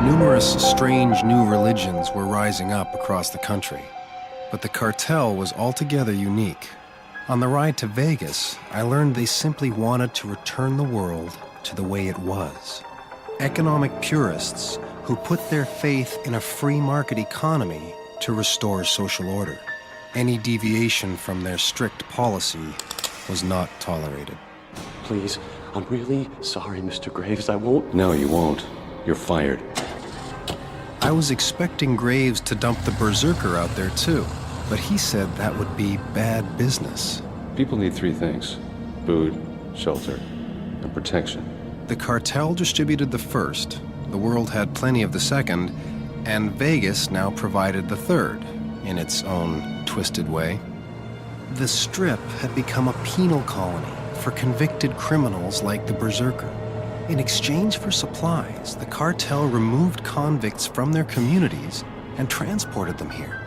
Numerous strange new religions were rising up across the country, but the cartel was altogether unique. On the ride to Vegas, I learned they simply wanted to return the world to the way it was. Economic purists who put their faith in a free market economy to restore social order. Any deviation from their strict policy was not tolerated. Please, I'm really sorry, Mr. Graves. I won't... No, you won't. You're fired. I was expecting Graves to dump the berserker out there too, but he said that would be bad business. People need three things: food, shelter, and protection. The cartel distributed the first, the world had plenty of the second, and Vegas now provided the third, in its own twisted way. The Strip had become a penal colony for convicted criminals like the berserker. In exchange for supplies, the cartel removed convicts from their communities and transported them here.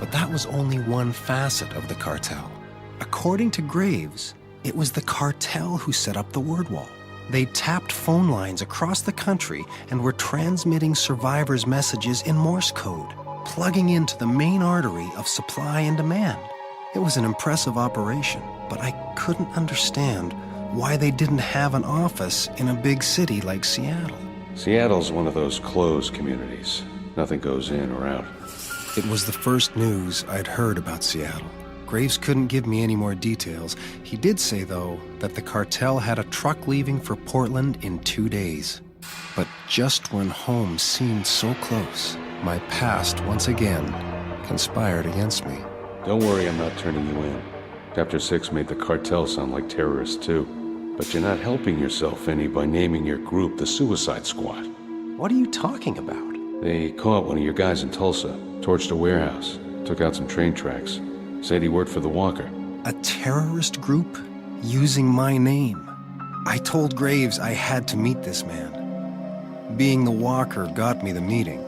But that was only one facet of the cartel. According to Graves, it was the cartel who set up the word wall. They tapped phone lines across the country and were transmitting survivors' messages in Morse code, plugging into the main artery of supply and demand. It was an impressive operation, but I couldn't understand why they didn't have an office in a big city like Seattle. Seattle's one of those closed communities. Nothing goes in or out. It was the first news I'd heard about Seattle. Graves couldn't give me any more details. He did say, though, that the cartel had a truck leaving for Portland in 2 days. But just when home seemed so close, my past once again conspired against me. Don't worry, I'm not turning you in. Chapter 6 made the cartel sound like terrorists, too. But you're not helping yourself any by naming your group the Suicide Squad. What are you talking about? They caught one of your guys in Tulsa, torched a warehouse, took out some train tracks, said he worked for the Walker. A terrorist group using my name. I told Graves I had to meet this man. Being the Walker got me the meeting,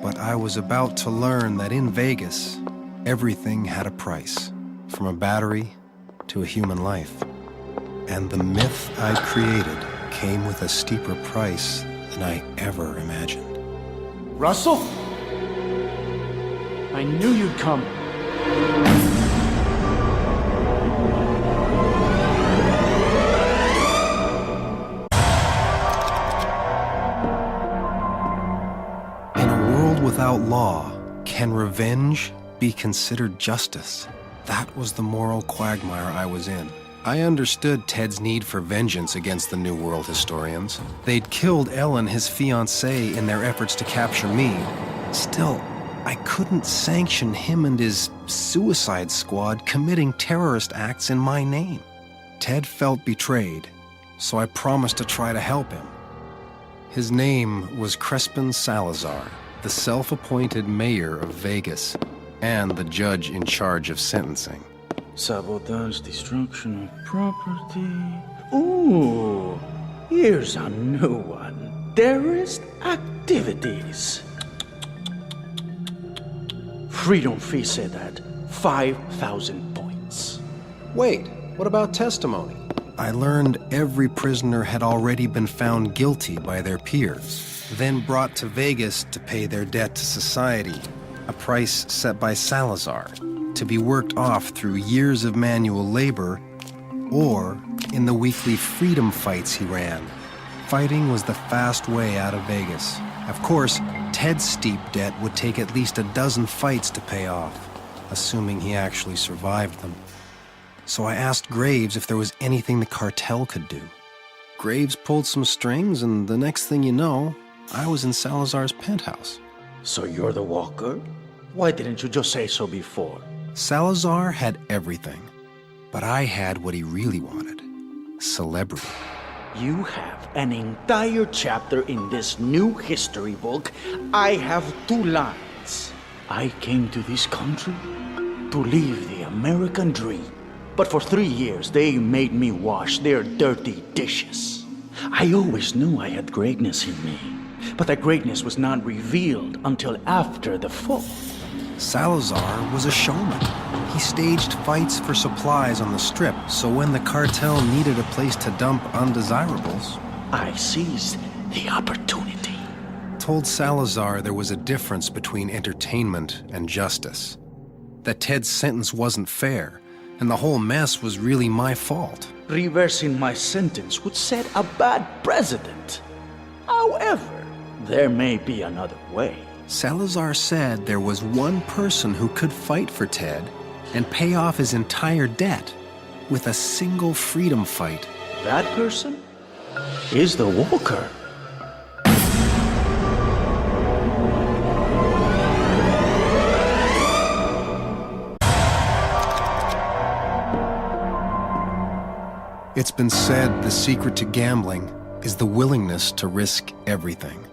but I was about to learn that in Vegas, everything had a price, from a battery to a human life. And the myth I created came with a steeper price than I ever imagined. Russell? I knew you'd come. In a world without law, can revenge be considered justice? That was the moral quagmire I was in. I understood Ted's need for vengeance against the New World historians. They'd killed Ellen, his fiancée, in their efforts to capture me. Still, I couldn't sanction him and his Suicide Squad committing terrorist acts in my name. Ted felt betrayed, so I promised to try to help him. His name was Crespin Salazar, the self-appointed mayor of Vegas, and the judge in charge of sentencing. Sabotage, destruction of property. Ooh, here's a new one. Terrorist activities. Freedom fee said at 5,000 points. Wait, what about testimony? I learned every prisoner had already been found guilty by their peers, then brought to Vegas to pay their debt to society, a price set by Salazar, to be worked off through years of manual labor or in the weekly freedom fights he ran. Fighting was the fast way out of Vegas. Of course, Ted's steep debt would take at least a dozen fights to pay off, assuming he actually survived them. So I asked Graves if there was anything the cartel could do. Graves pulled some strings, and the next thing you know, I was in Salazar's penthouse. So you're the Walker? Why didn't you just say so before? Salazar had everything, but I had what he really wanted: celebrity. You have an entire chapter in this new history book. I have 2 lines. I came to this country to live the American dream. But for 3 years, they made me wash their dirty dishes. I always knew I had greatness in me, but that greatness was not revealed until after the fall. Salazar was a showman. He staged fights for supplies on the Strip, so when the cartel needed a place to dump undesirables... I seized the opportunity. told Salazar there was a difference between entertainment and justice. That Ted's sentence wasn't fair, and the whole mess was really my fault. Reversing my sentence would set a bad precedent. However, there may be another way. Salazar said there was one person who could fight for Ted and pay off his entire debt with a single freedom fight. That person is the Walker. It's been said the secret to gambling is the willingness to risk everything.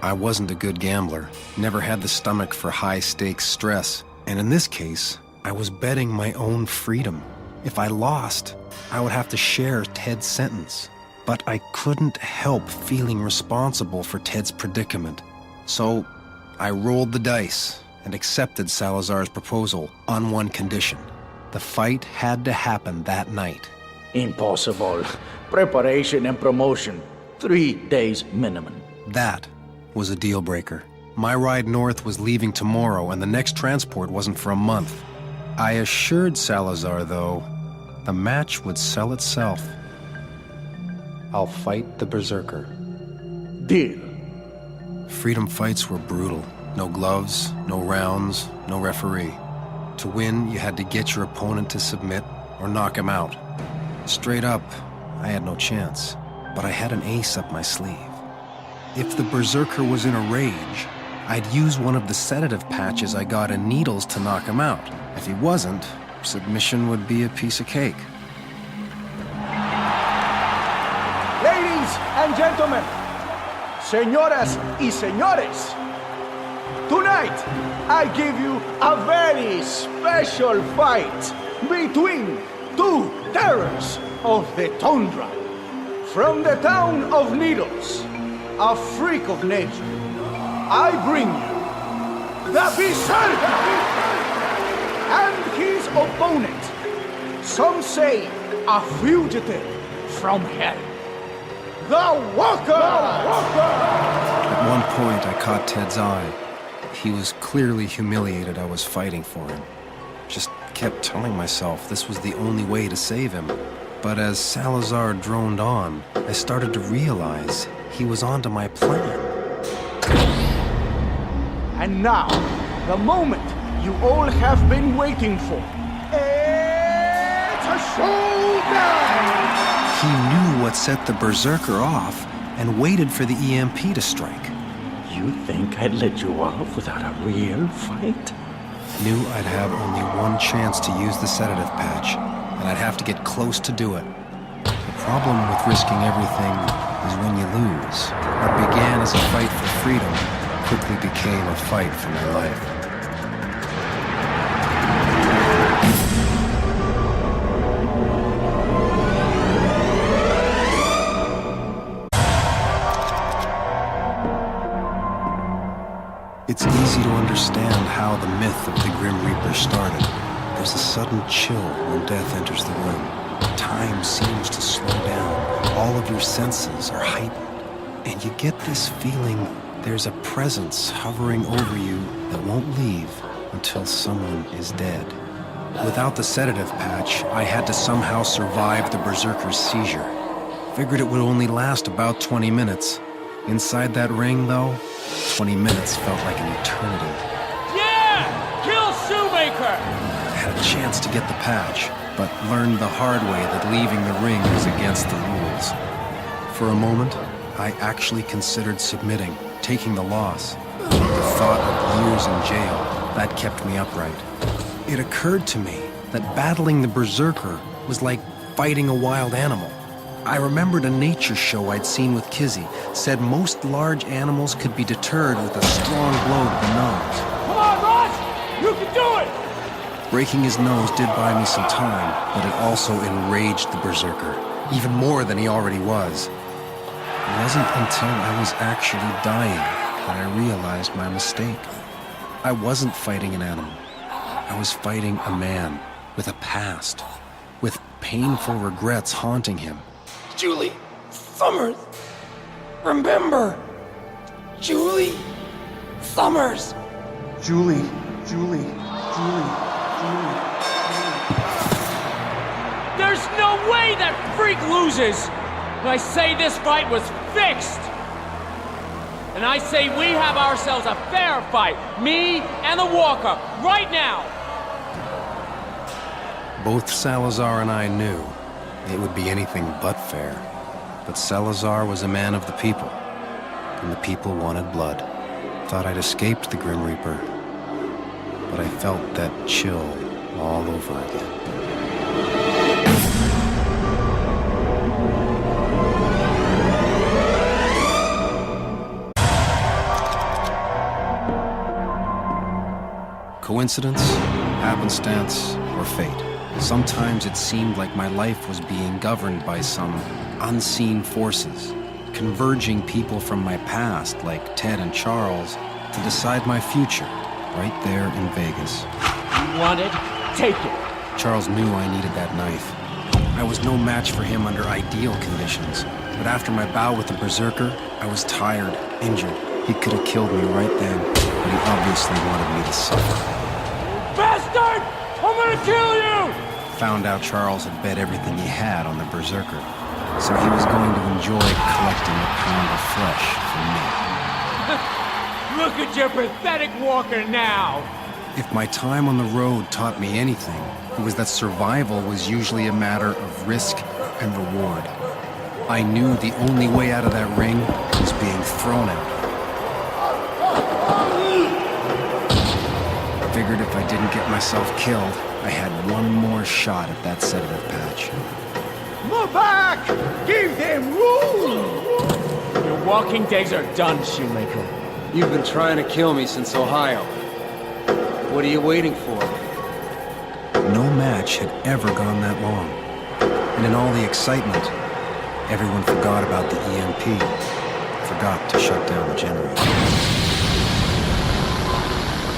I wasn't a good gambler, never had the stomach for high-stakes stress, and in this case, I was betting my own freedom. If I lost, I would have to share Ted's sentence. But I couldn't help feeling responsible for Ted's predicament. So I rolled the dice and accepted Salazar's proposal on one condition. The fight had to happen that night. Impossible. Preparation and promotion. 3 days minimum. That was a deal breaker. My ride north was leaving tomorrow, and the next transport wasn't for a month. I assured Salazar, though, the match would sell itself. I'll fight the Berserker. Deal. Freedom fights were brutal. No gloves, no rounds, no referee. To win, you had to get your opponent to submit or knock him out. Straight up, I had no chance, but I had an ace up my sleeve. If the Berserker was in a rage, I'd use one of the sedative patches I got in needles to knock him out. If he wasn't, submission would be a piece of cake. Ladies and gentlemen, señoras y señores, tonight I give you a very special fight between two terrors of the tundra. From the town of Needles, a freak of nature, I bring you the Berserker and his opponent, some say a fugitive from hell, the Walker! At one point, I caught Ted's eye. He was clearly humiliated I was fighting for him. Just kept telling myself this was the only way to save him. But as Salazar droned on, I started to realize he was onto my plan. And now, the moment you all have been waiting for. It's a showdown! He knew what set the Berserker off and waited for the EMP to strike. You think I'd let you off without a real fight? Knew I'd have only one chance to use the sedative patch, and I'd have to get close to do it. The problem with risking everything is when you lose. What began as a fight for freedom quickly became a fight for my life. It's easy to understand how the myth of the Grim Reaper started. There's a sudden chill when death enters the room. Time seems to slow down. All of your senses are heightened. And you get this feeling there's a presence hovering over you that won't leave until someone is dead. Without the sedative patch, I had to somehow survive the Berserker's seizure. Figured it would only last about 20 minutes. Inside that ring, though, 20 minutes felt like an eternity. Yeah! Kill Shoemaker! I had a chance to get the patch, but learned the hard way that leaving the ring was against the rules. For a moment, I actually considered submitting, taking the loss. The thought of years in jail, that kept me upright. It occurred to me that battling the Berserker was like fighting a wild animal. I remembered a nature show I'd seen with Kizzy, said most large animals could be deterred with a strong blow to the nose. Come on, Ross! You can do it! Breaking his nose did buy me some time, but it also enraged the Berserker, even more than he already was. It wasn't until I was actually dying that I realized my mistake. I wasn't fighting an animal. I was fighting a man with a past, with painful regrets haunting him. Julie Summers, remember, Julie Summers. Julie. There's no way that freak loses! And I say this fight was fixed! And I say we have ourselves a fair fight, me and the Walker, right now! Both Salazar and I knew it would be anything but fair. But Salazar was a man of the people, and the people wanted blood. Thought I'd escaped the Grim Reaper, but I felt that chill all over again. Coincidence, happenstance, or fate. Sometimes it seemed like my life was being governed by some unseen forces, converging people from my past, like Ted and Charles, to decide my future, right there in Vegas. You want it? Take it! Charles knew I needed that knife. I was no match for him under ideal conditions, but after my bout with the Berserker, I was tired, injured. He could have killed me right then, but he obviously wanted me to suffer. Bastard! I'm gonna kill you! Found out Charles had bet everything he had on the Berserker, so he was going to enjoy collecting a pound of flesh from me. Look at your pathetic Walker now! If my time on the road taught me anything, it was that survival was usually a matter of risk and reward. I knew the only way out of that ring was being thrown out. Figured if I didn't get myself killed, I had one more shot at that sedative patch. Move back! Give them room! Your walking days are done, Shoemaker. You've been trying to kill me since Ohio. What are you waiting for? No match had ever gone that long. And in all the excitement, everyone forgot about the EMP. Forgot to shut down the generator.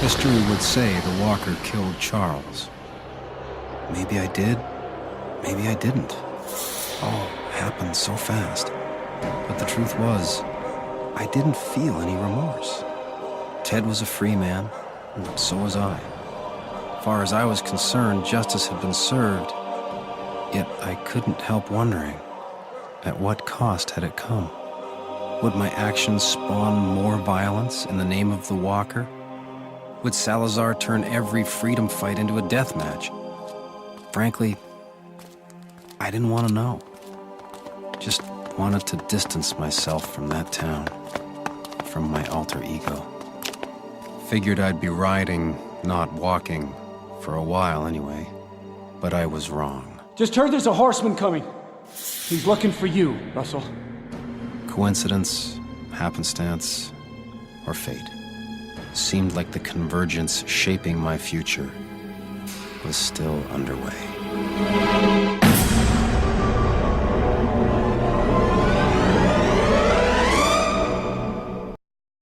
History would say the Walker killed Charles. Maybe I did, maybe I didn't. All happened so fast. But the truth was, I didn't feel any remorse. Ted was a free man, and so was I. As far as I was concerned, justice had been served. Yet I couldn't help wondering, at what cost had it come? Would my actions spawn more violence in the name of the Walker? Would Salazar turn every freedom fight into a death match? Frankly, I didn't want to know. Just wanted to distance myself from that town, from my alter ego. Figured I'd be riding, not walking, for a while anyway. But I was wrong. Just heard there's a horseman coming. He's looking for you, Russell. Coincidence, happenstance, or fate. Seemed like the convergence shaping my future was still underway.